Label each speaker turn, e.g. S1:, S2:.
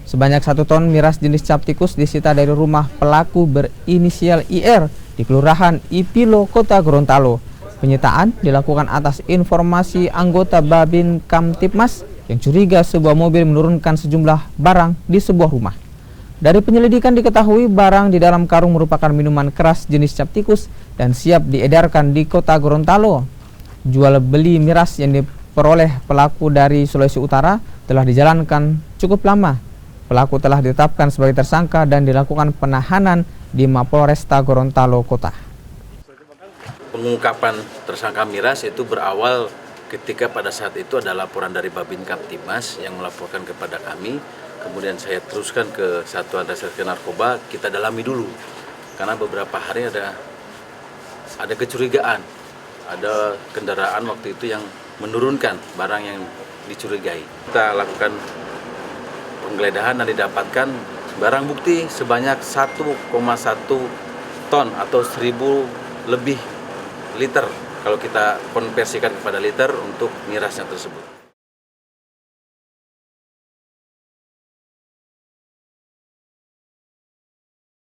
S1: Sebanyak 1 ton miras jenis cap tikus disita dari rumah pelaku berinisial IR di Kelurahan Ipilo, Kota Gorontalo. Penyitaan dilakukan atas informasi anggota Babin Kamtipmas yang curiga sebuah mobil menurunkan sejumlah barang di sebuah rumah. Dari penyelidikan diketahui barang di dalam karung merupakan minuman keras jenis cap tikus dan siap diedarkan di Kota Gorontalo. Jual beli miras yang diperoleh pelaku dari Sulawesi Utara telah dijalankan cukup lama. Pelaku telah ditetapkan sebagai tersangka dan dilakukan penahanan di Mapolresta Gorontalo Kota.
S2: Pengungkapan tersangka miras itu berawal ketika pada saat itu ada laporan dari Babin Kamtipmas yang melaporkan kepada kami. Kemudian saya teruskan ke Satuan Reserse Narkoba, kita dalami dulu. Karena beberapa hari ada kecurigaan, ada kendaraan waktu itu yang menurunkan barang yang dicurigai. Kita lakukan penggeledahan dan didapatkan barang bukti sebanyak 1,1 ton atau 1.000 lebih liter kalau kita konversikan kepada liter untuk mirasnya tersebut.